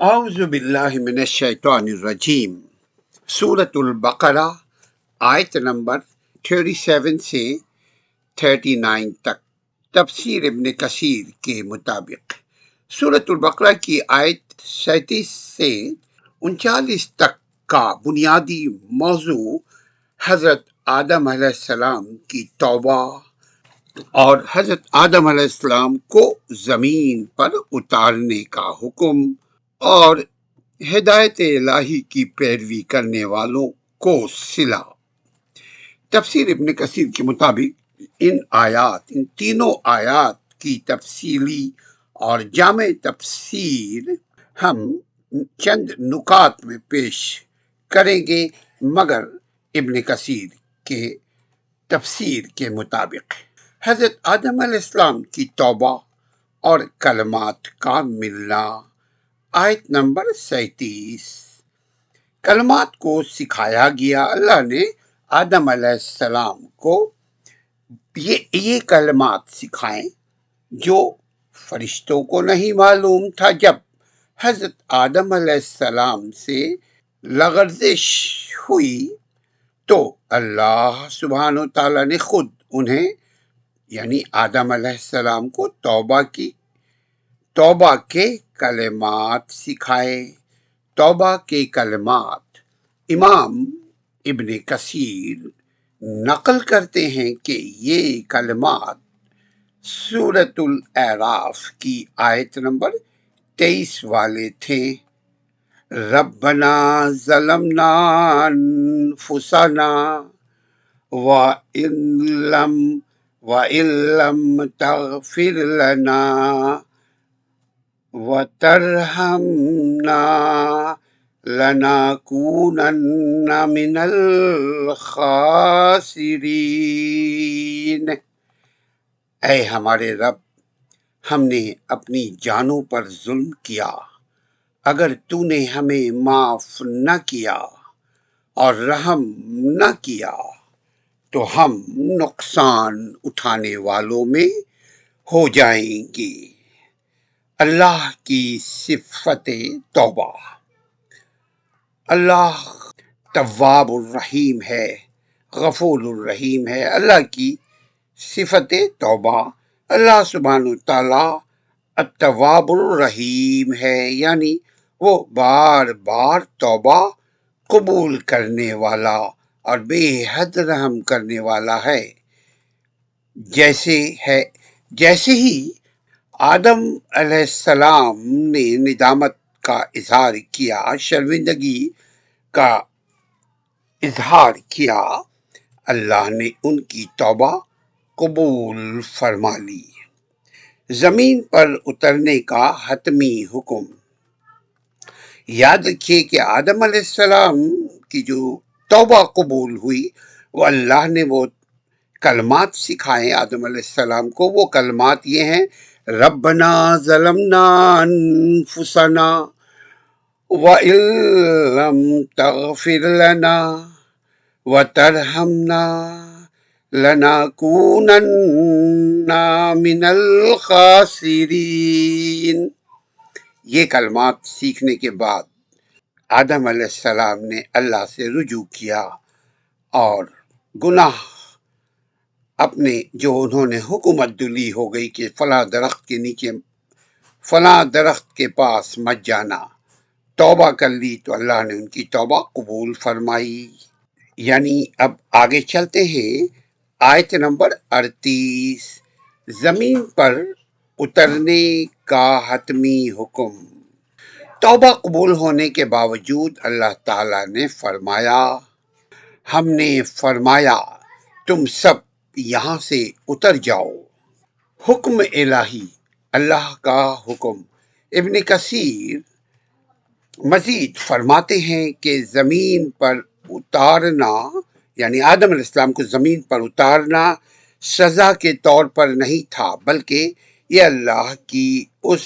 اعوذ باللہ من الشیطان الرجیم۔ سورۃ البقرہ آیت نمبر 37 سے 39 تک۔ تفسیر ابن کثیر کے مطابق سورۃ البقرہ کی آیت 37 سے 39 تک کا بنیادی موضوع حضرت آدم علیہ السلام کی توبہ اور حضرت آدم علیہ السلام کو زمین پر اتارنے کا حکم اور ہدایت الہی کی پیروی کرنے والوں کو صلہ۔ تفسیر ابن کثیر کے مطابق ان تینوں آیات کی تفصیلی اور جامع تفسیر ہم چند نکات میں پیش کریں گے، مگر ابن کثیر کے تفسیر کے مطابق حضرت آدم علیہ السلام کی توبہ اور کلمات کا ملنا۔ آیت نمبر 37۔ کلمات کو سکھایا گیا۔ اللہ نے آدم علیہ السلام کو یہ کلمات سکھائیں جو فرشتوں کو نہیں معلوم تھا۔ جب حضرت آدم علیہ السلام سے لغزش ہوئی تو اللہ سبحانہ و تعالیٰ نے خود انہیں یعنی آدم علیہ السلام کو توبہ کے کلمات سکھائے۔ توبہ کے کلمات امام ابن کثیر نقل کرتے ہیں کہ یہ کلمات سورۃ الاعراف کی آیت نمبر 23 والے تھے۔ ربنا ظلمنا انفسنا وَإِن لَّمْ تَغْفِرْ لَنَا وَتَرْحَمْنَا لَنَكُونَنَّ مِنَ الْخَاسِرِينَ۔ اے ہمارے رب، ہم نے اپنی جانوں پر ظلم کیا، اگر تو نے ہمیں معاف نہ کیا اور رحم نہ کیا تو ہم نقصان اٹھانے والوں میں ہو جائیں گے۔ اللہ کی صفت توبہ۔ اللہ تواب الرحیم ہے، غفور الرحیم ہے۔ اللہ کی صفت توبہ، اللہ سبحانہ تعالیٰ التواب الرحیم ہے، یعنی وہ بار بار توبہ قبول کرنے والا اور بے حد رحم کرنے والا ہے۔ جیسے ہی آدم علیہ السلام نے ندامت کا اظہار کیا، شرمندگی کا اظہار کیا، اللہ نے ان کی توبہ قبول فرما لی۔ زمین پر اترنے کا حتمی حکم۔ یاد رکھیے کہ آدم علیہ السلام کی جو توبہ قبول ہوئی، وہ اللہ نے وہ کلمات سکھائے آدم علیہ السلام کو۔ وہ کلمات یہ ہیں: ربنا ظلمنا انفسنا وَإِن لَّمْ تَغْفِرْ لَنَا وَتَرْحَمْنَا لَنَكُونَنَّ مِنَ الْخَاسِرِينَ۔ یہ کلمات سیکھنے کے بعد آدم علیہ السلام نے اللہ سے رجوع کیا اور گناہ اپنے جو انہوں نے حکومت دلی ہو گئی کہ فلاں درخت کے پاس مت جانا، توبہ کر لی تو اللہ نے ان کی توبہ قبول فرمائی۔ یعنی اب آگے چلتے ہیں، آیت نمبر 38۔ زمین پر اترنے کا حتمی حکم۔ توبہ قبول ہونے کے باوجود اللہ تعالیٰ نے ہم نے فرمایا تم سب یہاں سے اتر جاؤ۔ حکم الہی، اللہ کا حکم۔ ابن کثیر مزید فرماتے ہیں کہ زمین پر اتارنا یعنی آدم علیہ السلام کو زمین پر اتارنا سزا کے طور پر نہیں تھا، بلکہ یہ اللہ کی اس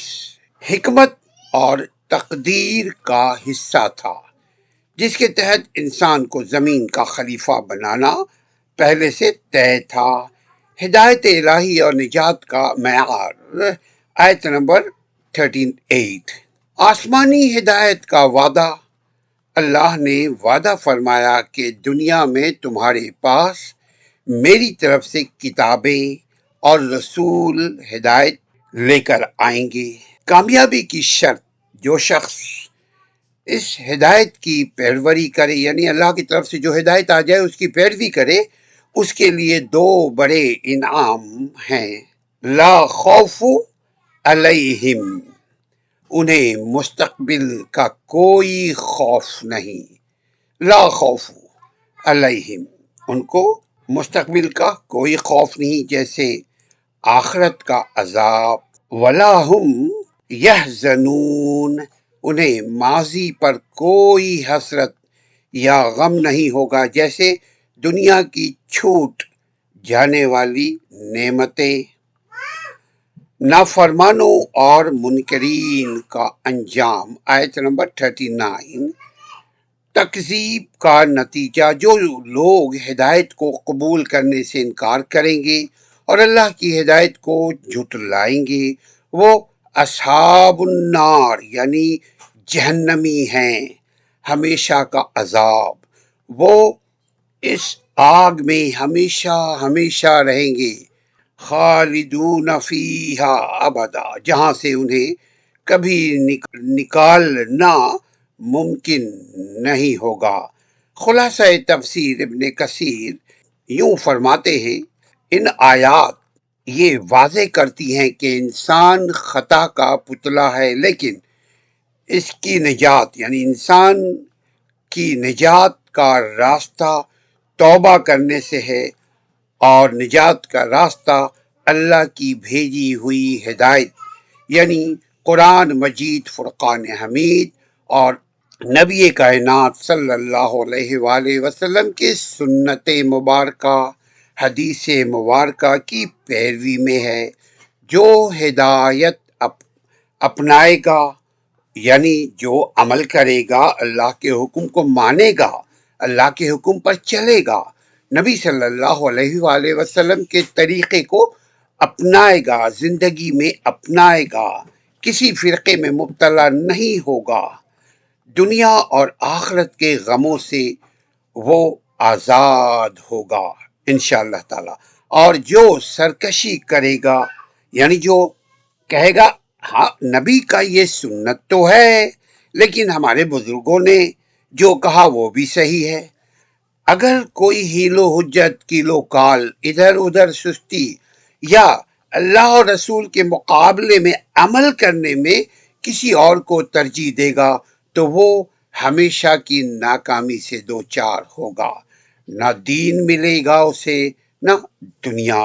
حکمت اور تقدیر کا حصہ تھا جس کے تحت انسان کو زمین کا خلیفہ بنانا پہلے سے طے تھا۔ ہدایت الہی اور نجات کا معیار۔ آیت نمبر 38۔ آسمانی ہدایت کا وعدہ، اللہ نے وعدہ فرمایا کہ دنیا میں تمہارے پاس میری طرف سے کتابیں اور رسول ہدایت لے کر آئیں گے۔ کامیابی کی شرط، جو شخص اس ہدایت کی پیروی کرے، یعنی اللہ کی طرف سے جو ہدایت آ جائے اس کی پیروی کرے، اس کے لیے دو بڑے انعام ہیں۔ لا خوف علیہم، انہیں مستقبل کا کوئی خوف نہیں۔ لا خوف علیہم، ان کو مستقبل کا کوئی خوف نہیں، جیسے آخرت کا عذاب۔ ولا ہم یحزنون، انہیں ماضی پر کوئی حسرت یا غم نہیں ہوگا، جیسے دنیا کی چھوٹ جانے والی نعمتیں۔ نافرمانوں اور منکرین کا انجام، آیت نمبر 39۔ تکذیب کا نتیجہ، جو لوگ ہدایت کو قبول کرنے سے انکار کریں گے اور اللہ کی ہدایت کو جھٹلائیں گے، وہ اصحاب النار یعنی جہنمی ہیں، ہمیشہ کا عذاب۔ وہ اس آگ میں ہمیشہ ہمیشہ رہیں گے، خالدون فیہا ابدا، جہاں سے انہیں کبھی نکالنا ممکن نہیں ہوگا۔ خلاصہ تفسیر ابن کثیر یوں فرماتے ہیں، ان آیات یہ واضح کرتی ہیں کہ انسان خطا کا پتلا ہے، لیکن اس کی نجات، یعنی انسان کی نجات کا راستہ توبہ کرنے سے ہے، اور نجات کا راستہ اللہ کی بھیجی ہوئی ہدایت یعنی قرآن مجید، فرقان حمید اور نبی کائنات صلی اللہ علیہ وآلہ وسلم کی سنت مبارکہ، حدیث مبارکہ کی پیروی میں ہے۔ جو ہدایت اپنائے گا، یعنی جو عمل کرے گا، اللہ کے حکم کو مانے گا، اللہ کے حکم پر چلے گا، نبی صلی اللہ علیہ وآلہ وسلم کے طریقے کو اپنائے گا، زندگی میں اپنائے گا، کسی فرقے میں مبتلا نہیں ہوگا، دنیا اور آخرت کے غموں سے وہ آزاد ہوگا انشاءاللہ تعالی۔ اور جو سرکشی کرے گا، یعنی جو کہے گا ہاں نبی کا یہ سنت تو ہے، لیکن ہمارے بزرگوں نے جو کہا وہ بھی صحیح ہے، اگر کوئی ہیل و حجت، کیل و کال، ادھر ادھر سستی یا اللہ اور رسول کے مقابلے میں عمل کرنے میں کسی اور کو ترجیح دے گا تو وہ ہمیشہ کی ناکامی سے دوچار ہوگا، نہ دین ملے گا اسے نہ دنیا۔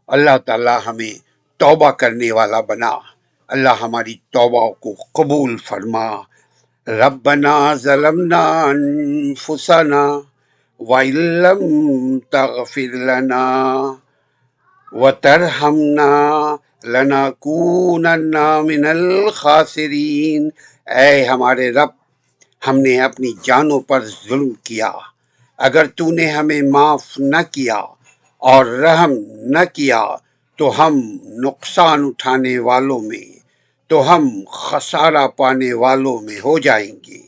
اللہ تعالی ہمیں توبہ کرنے والا بنا، اللہ ہماری توبہ کو قبول فرما۔ ربنا ظلمنا انفسنا وَإِن لَّمْ تَغْفِرْ لَنَا وَتَرْحَمْنَا لَنَكُونَنَّ مِنَ الْخَاسِرِينَ، اے ہمارے رب، ہم نے اپنی جانوں پر ظلم کیا، اگر تو نے ہمیں معاف نہ کیا اور رحم نہ کیا تو ہم نقصان اٹھانے والوں میں، تو ہم خسارہ پانے والوں میں ہو جائیں گے۔